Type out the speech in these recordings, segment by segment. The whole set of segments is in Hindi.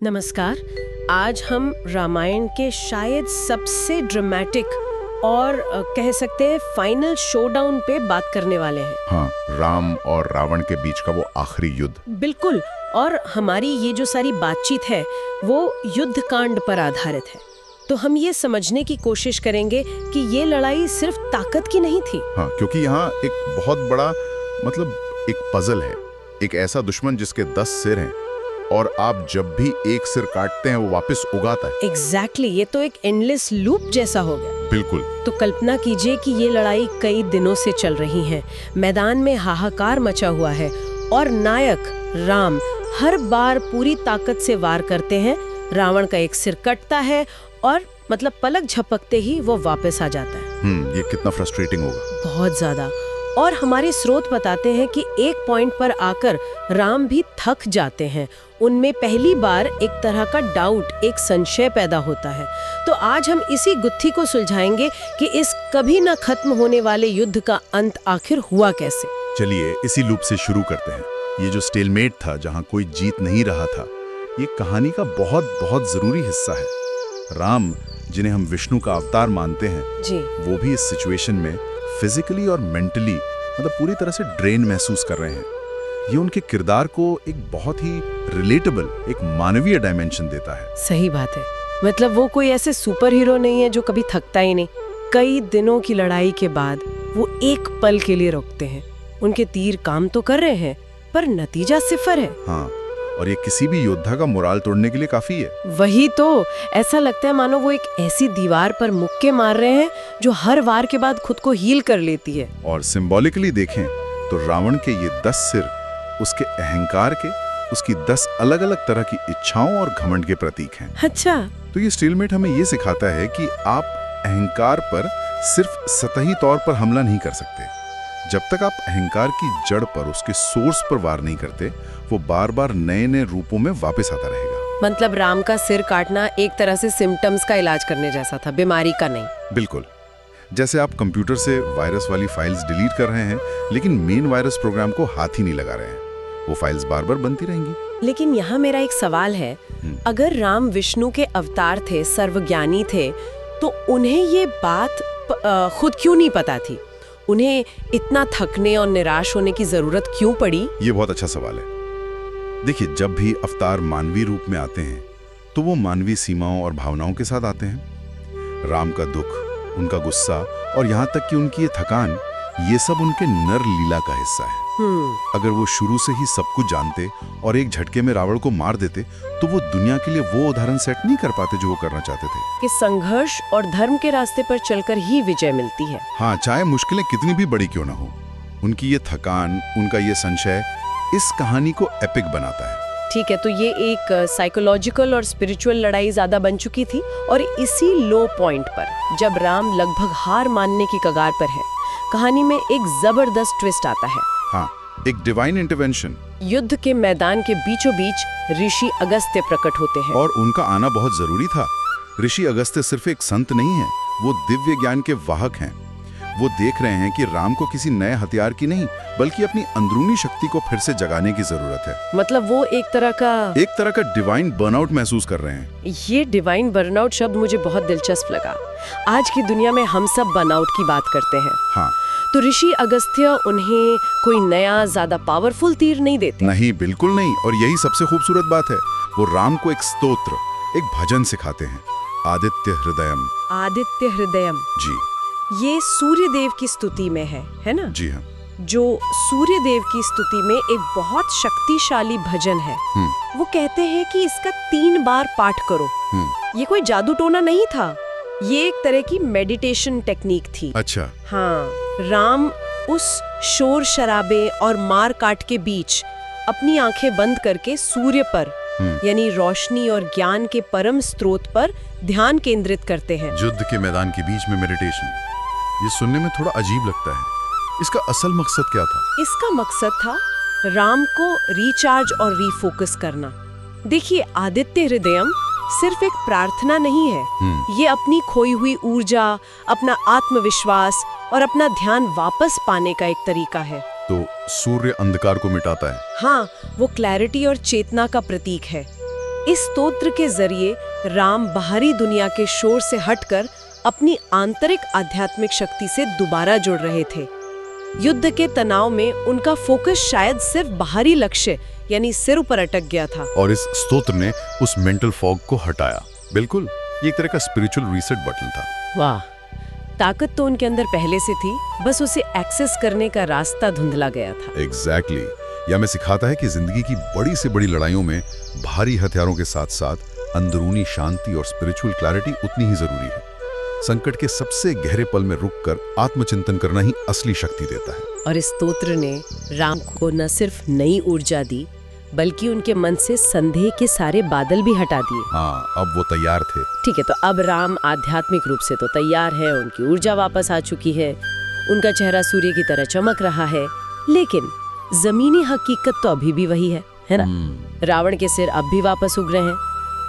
नमस्कार। आज हम रामायण के शायद सबसे ड्रामेटिक और कह सकते हैं फाइनल शोडाउन पे बात करने वाले हैं। हाँ, राम और रावण के बीच का वो आखिरी युद्ध। बिल्कुल। और हमारी ये जो सारी बातचीत है वो युद्ध कांड पर आधारित है। तो हम ये समझने की कोशिश करेंगे कि ये लड़ाई सिर्फ ताकत की नहीं थी। हाँ, क्योंकि यहाँ एक बहुत बड़ा एक पजल है। एक ऐसा दुश्मन जिसके 10 सिर हैं और आप जब भी एक सिर काटते हैं वो वापस उगाता है। एग्जैक्टली, ये तो एक एंडलेस लूप जैसा हो गया। बिल्कुल। तो कल्पना कीजिए कि ये लड़ाई कई दिनों से चल रही है। मैदान में हाहाकार मचा हुआ है और नायक राम हर बार पूरी ताकत से वार करते हैं। रावण का एक सिर कटता है और पलक झपकते ही वो वापस आ जाता है। ये कितना फ्रस्ट्रेटिंग होगा। बहुत ज्यादा। और हमारे स्रोत बताते हैं कि एक पॉइंट पर आकर राम भी थक जाते हैं। उनमें पहली बार एक तरह का डाउट, एक संशय पैदा होता है। तो आज हम इसी गुत्थी को सुलझाएंगे कि इस कभी न खत्म होने वाले युद्ध का अंत आखिर हुआ कैसे। चलिए इसी लूप से शुरू करते हैं। ये जो स्टेलमेट था, जहाँ कोई जीत नहीं रहा था, ये कहानी का बहुत बहुत जरूरी हिस्सा है। राम, जिन्हें हम विष्णु का अवतार मानते हैं जी, वो भी इस सिचुएशन में फिजिकली और मेंटली पूरी तरह से ड्रेन महसूस कर रहे हैं। ये उनके किरदार को एक बहुत ही रिलेटेबल, एक मानवीय डायमेंशन देता है। सही बात है। वो कोई ऐसे सुपर हीरो नहीं है जो कभी थकता ही नहीं। कई दिनों की लड़ाई के बाद वो एक पल के लिए रुकते हैं। उनके तीर काम तो कर रहे हैं पर नतीजा सिफर है। हाँ, और ये किसी भी योद्धा का मोराल तोड़ने के लिए काफी है। वही तो, ऐसा लगता है मानो वो एक ऐसी दीवार पर मुक्के मार रहे हैं जो हर वार के बाद खुद को हील कर लेती है। और सिंबॉलिकली देखें तो रावण के ये 10 सिर उसके अहंकार के, उसकी 10 अलग अलग तरह की इच्छाओं और घमंड के प्रतीक हैं। अच्छा। तो ये स्टेलमेट हमें ये सिखाता है कि आप अहंकार पर सिर्फ सतही तौर पर हमला नहीं कर सकते। जब तक आप अहंकार की जड़ पर, उसके सोर्स पर वार नहीं करते, वो बार बार नए नए रूपों में वापस आता रहेगा। राम का सिर काटना एक तरह से सिम्टम्स का इलाज करने जैसा था, बीमारी का नहीं। बिल्कुल। जैसे आप कंप्यूटर से वायरस वाली फाइल्स डिलीट कर रहे हैं लेकिन मेन वायरस प्रोग्राम को हाथ ही नहीं लगा रहे हैं, वो फाइल्स बार बार बनती रहेंगी। लेकिन यहाँ मेरा एक सवाल है, अगर राम विष्णु के अवतार थे, सर्वज्ञानी थे, तो उन्हें ये बात खुद क्यों नहीं पता थी? उन्हें इतना थकने और निराश होने की जरूरत क्यों पड़ी? ये बहुत अच्छा सवाल है। देखिए, जब भी अवतार मानवीय रूप में आते हैं तो वो मानवीय सीमाओं और भावनाओं के साथ आते हैं। राम का दुख, उनका गुस्सा और यहाँ तक कि उनकी ये थकान, ये सब उनके नर लीला का हिस्सा है। अगर वो शुरू से ही सब कुछ जानते और एक झटके में रावण को मार देते तो वो दुनिया के लिए वो उदाहरण सेट नहीं कर पाते जो वो करना चाहते थे। कि संघर्ष और धर्म के रास्ते पर चलकर ही विजय मिलती है। हाँ, चाहे मुश्किलें कितनी भी बड़ी क्यों ना हो। उनकी ये थकान, उनका ये संशय इस कहानी को एपिक बनाता है। ठीक है, तो ये एक साइकोलॉजिकल और स्पिरिचुअल लड़ाई ज्यादा बन चुकी थी और इसी लो पॉइंट पर, जब राम लगभग हार मानने की कगार पर है, कहानी में एक जबरदस्त ट्विस्ट आता है। हाँ, एक डिवाइन इंटरवेंशन। युद्ध के मैदान के बीचों बीच ऋषि अगस्त्य प्रकट होते हैं। और उनका आना बहुत जरूरी था। ऋषि अगस्त्य सिर्फ एक संत नहीं है, वो दिव्य ज्ञान के वाहक हैं। वो देख रहे हैं कि राम को किसी नए हथियार की नहीं, बल्कि अपनी अंदरूनी शक्ति को फिर से जगाने की जरूरत है। वो एक तरह का डिवाइन बर्नआउट महसूस कर रहे हैं। ये डिवाइन बर्नआउट शब्द मुझे बहुत दिलचस्प लगा। आज की दुनिया में हम सब बर्नआउट की बात करते हैं। हाँ, तो ऋषि अगस्त्य उन्हें कोई नया ज्यादा पावरफुल तीर नहीं देते। नहीं, बिल्कुल नहीं। और यही सबसे खूबसूरत बात है, वो राम को एक स्तोत्र, एक भजन सिखाते हैं, आदित्य हृदयम। आदित्य हृदयम जी, ये सूर्य देव की स्तुति में है ना? जी हाँ। जो सूर्य देव की स्तुति में एक बहुत शक्तिशाली भजन है। वो कहते हैं कि इसका 3 बार पाठ करो। ये कोई जादू टोना नहीं था, ये एक तरह की मेडिटेशन टेक्निक थी। अच्छा। हाँ, राम उस शोर शराबे और मार काट के बीच अपनी आंखें बंद करके सूर्य पर, यानी रोशनी और ज्ञान के परम स्रोत पर ध्यान केंद्रित करते हैं। युद्ध के मैदान के बीच में मेडिटेशन, ये सुनने में थोड़ा अजीब लगता है। इसका असल मकसद क्या था? इसका मकसद था राम को रिचार्ज और रीफोकस करना। देखिए, आदित्य हृदयम सिर्फ एक प्रार्थना नहीं है, ये अपनी खोई हुई ऊर्जा, अपना आत्मविश्वास और अपना ध्यान वापस पाने का एक तरीका है। तो सूर्य अंधकार को मिटाता है। हाँ, वो क्लैरिटी और चेतना का प्रतीक है। इस स्तोत्र के जरिए राम बाहरी दुनिया के शोर से हटकर अपनी आंतरिक आध्यात्मिक शक्ति से दोबारा जुड़ रहे थे। युद्ध के तनाव में उनका फोकस शायद सिर्फ बाहरी लक्ष्य यानी सिर पर अटक गया था। और इस स्तोत्र ने उस मेंटल फॉग को हटाया। बिल्कुल, ये एक तरह का स्पिरिचुअल रीसेट बटन था। वाह, ताकत तो उनके अंदर पहले से थी, बस उसे एक्सेस करने का रास्ता धुंधला गया था। एग्जैक्टली। यह हमें सिखाता है कि जिंदगी की बड़ी से बड़ी लड़ाइयों में भारी हथियारों के साथ साथ अंदरूनी शांति और स्पिरिचुअल क्लैरिटी उतनी ही जरूरी है। संकट के सबसे गहरे पल में रुककर आत्मचिंतन करना ही असली शक्ति देता है। और इस स्तोत्र ने राम को न सिर्फ नई ऊर्जा दी, बल्कि उनके मन से संदेह के सारे बादल भी हटा दिए। हाँ, अब वो तैयार थे। ठीक है, तो अब राम आध्यात्मिक रूप से तो तैयार है, उनकी ऊर्जा वापस आ चुकी है, उनका चेहरा सूर्य की तरह चमक रहा है, लेकिन जमीनी हकीकत तो अभी भी वही है ना? रावण के सिर अब भी वापस उग रहे हैं।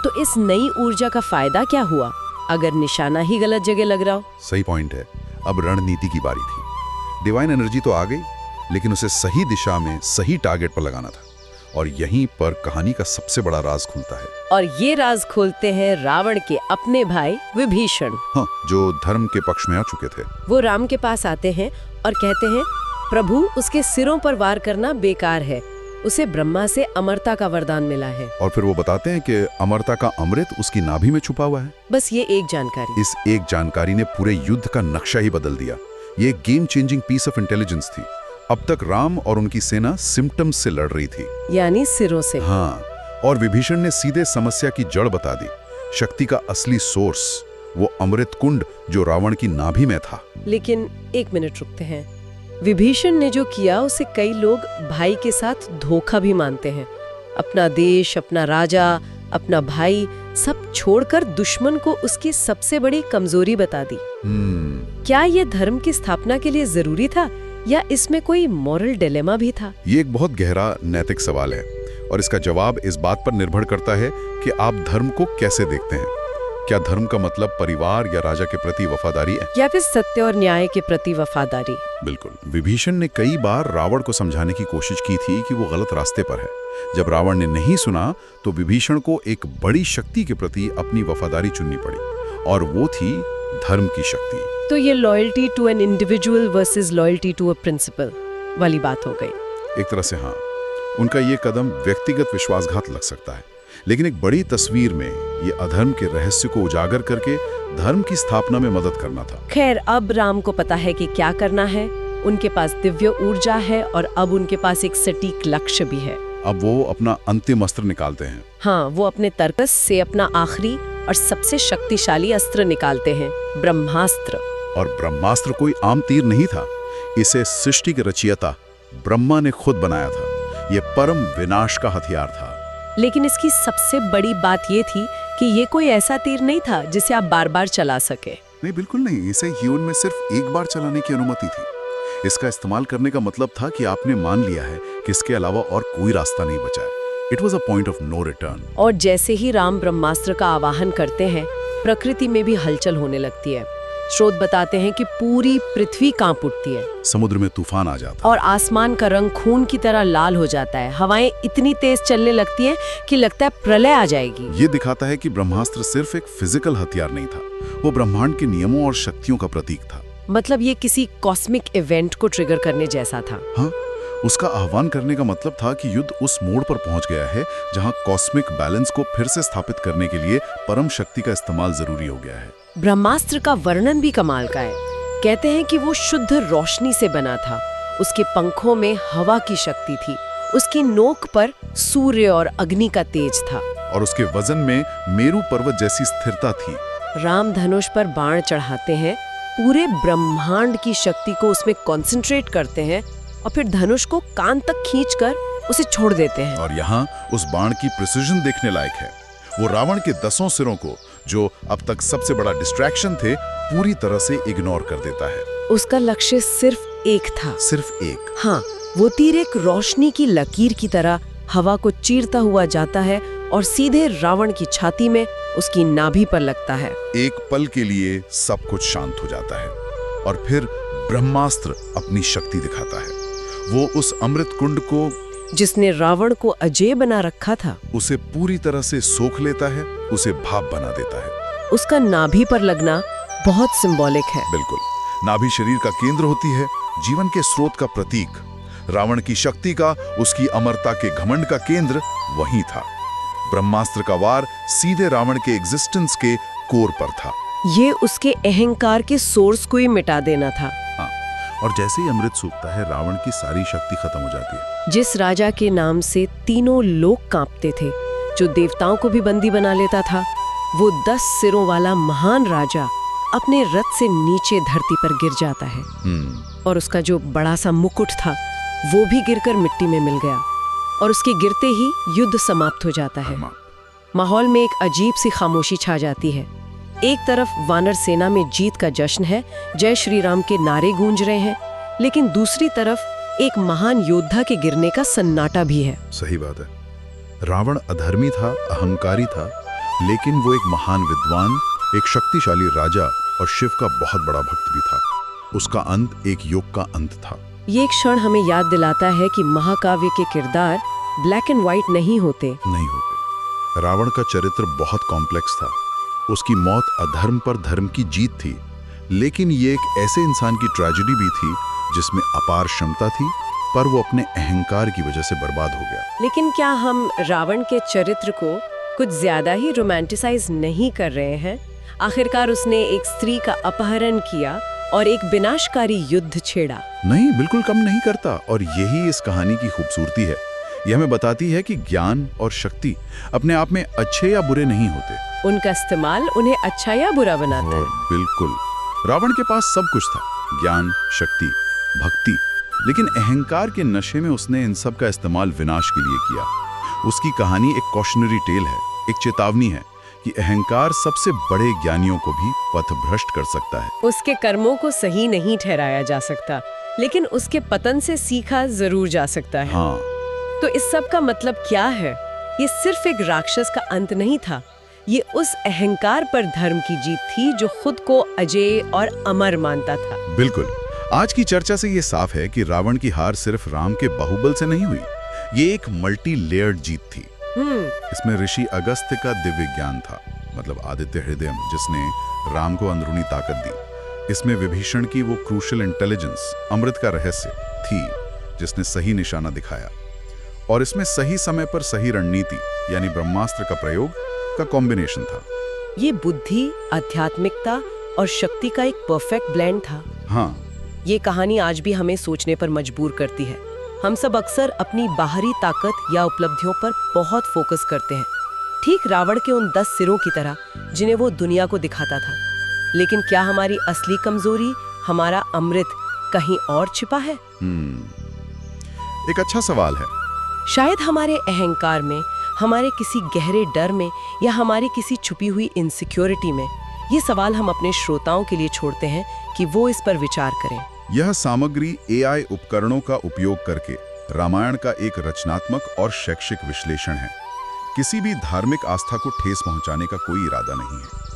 तो इस नई ऊर्जा का फायदा क्या हुआ अगर निशाना ही गलत जगह लग रहा हो? सही पॉइंट है। अब रणनीति की बारी थी। डिवाइन एनर्जी तो आ गई, लेकिन उसे सही दिशा में सही टारगेट पर लगाना था। और यहीं पर कहानी का सबसे बड़ा राज खुलता है। और ये राज खोलते हैं रावण के अपने भाई विभीषण। हाँ, जो धर्म के पक्ष में आ चुके थे। वो राम के पास आते हैं और कहते हैं, प्रभु, उसके सिरों पर वार करना बेकार है, उसे ब्रह्मा से अमरता का वरदान मिला है। और फिर वो बताते हैं कि अमरता का अमृत उसकी नाभि में छुपा हुआ है। बस ये एक जानकारी। इस एक जानकारी ने पूरे युद्ध का नक्शा ही बदल दिया। ये एक game changing piece of intelligence थी। अब तक राम और उनकी सेना सिम्टम्स से लड़ रही थी, यानी सिरों से। हाँ, और विभीषण ने सीधे समस्या की जड़ बता दी। शक्ति का असली सोर्स वो अमृत कुंड जो रावण की नाभि में था। लेकिन एक मिनट रुकते हैं। विभीषण ने जो किया उसे कई लोग भाई के साथ धोखा भी मानते हैं। अपना देश, अपना राजा, अपना भाई सब छोड़कर दुश्मन को उसकी सबसे बड़ी कमजोरी बता दी। क्या ये धर्म की स्थापना के लिए जरूरी था या इसमें कोई मॉरल डिलेमा भी था? ये एक बहुत गहरा नैतिक सवाल है और इसका जवाब इस बात पर निर्भर करता है कि आप धर्म को कैसे देखते हैं। क्या धर्म का मतलब परिवार या राजा के प्रति वफादारी है, या फिर सत्य और न्याय के प्रति वफादारी? बिल्कुल। विभीषण ने कई बार रावण को समझाने की कोशिश की थी कि वो गलत रास्ते पर है। जब रावण ने नहीं सुना तो विभीषण को एक बड़ी शक्ति के प्रति अपनी वफादारी चुननी पड़ी, और वो थी धर्म की शक्ति। तो ये loyalty to an individual versus loyalty to a principle वाली बात हो गई। एक तरह से हाँ, उनका ये कदम व्यक्तिगत विश्वासघात लग सकता है, लेकिन एक बड़ी तस्वीर में ये अधर्म के रहस्य को उजागर करके धर्म की स्थापना में मदद करना था। खैर, अब राम को पता है कि क्या करना है। उनके पास दिव्य ऊर्जा है और अब उनके पास एक सटीक लक्ष्य भी है। अब वो अपना अंतिम अस्त्र निकालते हैं। हाँ, वो अपने तर्कस से अपना आखिरी और सबसे शक्तिशाली अस्त्र निकालते हैं, ब्रह्मास्त्र। और ब्रह्मास्त्र कोई आम तीर नहीं था। इसे सृष्टि के रचयिता ब्रह्मा ने खुद बनाया था। ये परम विनाश का हथियार था। लेकिन इसकी सबसे बड़ी बात ये थी कि ये कोई ऐसा तीर नहीं था जिसे आप बार बार चला सके। नहीं, बिल्कुल नहीं। इसे जीवन में सिर्फ एक बार चलाने की अनुमति थी। इसका इस्तेमाल करने का मतलब था कि आपने मान लिया है कि इसके अलावा और कोई रास्ता नहीं बचा है। It was a point of no return. और जैसे ही राम ब्रह्मास्त्र का आवाहन करते हैं, प्रकृति में भी हलचल होने लगती है। स्रोत बताते हैं कि पूरी पृथ्वी कांप उठती है, समुद्र में तूफान आ जाता है और आसमान का रंग खून की तरह लाल हो जाता है। हवाएं इतनी तेज चलने लगती हैं कि लगता है प्रलय आ जाएगी। ये दिखाता है कि ब्रह्मास्त्र सिर्फ एक फिजिकल हथियार नहीं था, वो ब्रह्मांड के नियमों और शक्तियों का प्रतीक था। मतलब ये किसी कॉस्मिक इवेंट को ट्रिगर करने जैसा था। हाँ, उसका आह्वान करने का मतलब था कि युद्ध उस मोड़ पर पहुंच गया है जहां कॉस्मिक बैलेंस को फिर से स्थापित करने के लिए परम शक्ति का इस्तेमाल जरूरी हो गया है। ब्रह्मास्त्र का वर्णन भी कमाल का है। कहते हैं कि वो शुद्ध रोशनी से बना था। उसके पंखों में हवा की शक्ति थी, उसकी नोक पर सूर्य और अग्नि का तेज था, और उसके वजन में मेरू पर्वत जैसी स्थिरता थी। राम धनुष पर बाण चढ़ाते हैं, पूरे ब्रह्मांड की शक्ति को उसमें कॉन्सेंट्रेट करते हैं और फिर धनुष को कान तक खींचकर उसे छोड़ देते हैं। और यहाँ उस बाण की प्रिसिजन देखने लायक है। वो रावण के 10 सिरों को, जो अब तक सबसे बड़ा डिस्ट्रैक्शन थे, पूरी तरह से इग्नोर कर देता है। उसका लक्ष्य सिर्फ एक था, सिर्फ एक। हाँ, वो तीर एक रोशनी की लकीर की तरह हवा को चीरता हुआ जाता है और सीधे रावण की छाती में, उसकी नाभि पर लगता है। एक पल के लिए सब कुछ शांत हो जाता है और फिर ब्रह्मास्त्र अपनी शक्ति दिखाता है। वो उस अमृत कुंड को जिसने रावण को अजेय बना रखा था, उसे पूरी तरह से सोख लेता है, उसे भाप बना देता है। उसका नाभि पर लगना बहुत सिंबॉलिक है। बिल्कुल, नाभि शरीर का केंद्र होती है, जीवन के स्रोत का प्रतीक। रावण की शक्ति का, उसकी अमरता के घमंड का केंद्र वहीं था। ब्रह्मास्त्र का वार सीधे रावण के एग्जिस्टेंस के कोर पर था। ये उसके अहंकार के सोर्स को ही मिटा देना था। और जैसे ही अमृत सूखता है, रावण की सारी शक्ति खत्म हो जाती है। जिस राजा के नाम से तीनों लोग कांपते थे, जो देवताओं को भी बंदी बना लेता था, वो 10 सिरों वाला महान राजा अपने रथ से नीचे धरती पर गिर जाता है। और उसका जो बड़ा सा मुकुट था वो भी गिरकर मिट्टी में मिल गया, और उसके गिरते ही युद्ध समाप्त हो जाता है। माहौल में एक अजीब सी खामोशी छा जाती है। एक तरफ वानर सेना में जीत का जश्न है, जय श्री राम के नारे गूंज रहे हैं, लेकिन दूसरी तरफ एक महान योद्धा के गिरने का सन्नाटा भी है। सही बात है। रावण अधर्मी था, अहंकारी था, लेकिन वो एक महान विद्वान, एक शक्तिशाली राजा और शिव का बहुत बड़ा भक्त भी था। उसका अंत एक युग का अंत था। ये एक क्षण हमें याद दिलाता है कि महाकाव्य के किरदार ब्लैक एंड व्हाइट नहीं होते। रावण का चरित्र बहुत कॉम्प्लेक्स था। उसकी मौत अधर्म पर धर्म की जीत थी, लेकिन ये एक ऐसे इंसान की ट्रेजेडी भी थी जिसमें अपार क्षमता थी, पर वो अपने अहंकार की वजह से बर्बाद हो गया। लेकिन क्या हम रावण के चरित्र को कुछ ज्यादा ही रोमांटिसाइज नहीं कर रहे हैं? आखिरकार उसने एक स्त्री का अपहरण किया और एक विनाशकारी युद्ध छेड़ा। नहीं, बिल्कुल कम नहीं करता। और यही इस कहानी की खूबसूरती है। यह हमें बताती है कि ज्ञान और शक्ति अपने आप में अच्छे या बुरे नहीं होते। उनका इस्तेमाल उन्हें अच्छा या बुरा बनाता है। बिल्कुल, रावण के पास सब कुछ था, ज्ञान, शक्ति, भक्ति, लेकिन अहंकार के नशे में उसने इन सब का इस्तेमाल विनाश के लिए किया। उसकी कहानी एक कॉशनरी टेल है, एक चेतावनी है कि अहंकार सबसे बड़े ज्ञानियों को भी पथभ्रष्ट कर सकता है। उसके कर्मों को सही नहीं ठहराया जा सकता, लेकिन उसके पतन से सीखा जरूर जा सकता है। हाँ। तो इस सब का मतलब क्या है? ये सिर्फ एक राक्षस का अंत नहीं था, ये उस अहंकार पर धर्म की जीत थी जो खुद को अजेय और अमर मानता था। बिल्कुल। आज की चर्चा से ये साफ है कि रावण की हार सिर्फ राम के बाहुबल से नहीं हुई, ये एक मल्टी लेयर्ड जीत थी। इसमें ऋषि अगस्त्य का दिव्य ज्ञान था, मतलब आदित्य हृदय, जिसने राम को अंदरूनी ताकत दी। इसमें विभीषण की वो क्रूशल इंटेलिजेंस, अमृत का रहस्य थी, जिसने सही निशाना दिखाया। और इसमें सही समय पर सही रणनीति, यानी ब्रह्मास्त्र का प्रयोग का कॉम्बिनेशन था। ये बुद्धि, आध्यात्मिकता और शक्ति का एक परफेक्ट ब्लेंड था। हाँ। ये कहानी आज भी हमें सोचने पर मजबूर करती है। हम सब अक्सर अपनी बाहरी ताकत या उपलब्धियों पर बहुत फोकस करते हैं, ठीक रावण के उन 10 सिरों की तरह जिन्हें वो दुनिया को दिखाता था। लेकिन क्या हमारी असली कमजोरी, हमारा अमृत कहीं और छिपा है? एक अच्छा सवाल है। शायद हमारे अहंकार में, हमारे किसी गहरे डर में, या हमारी किसी छुपी हुई इनसिक्योरिटी में। ये सवाल हम अपने श्रोताओं के लिए छोड़ते हैं कि वो इस पर विचार करें। यह सामग्री AI उपकरणों का उपयोग करके रामायण का एक रचनात्मक और शैक्षिक विश्लेषण है। किसी भी धार्मिक आस्था को ठेस पहुंचाने का कोई इरादा नहीं है।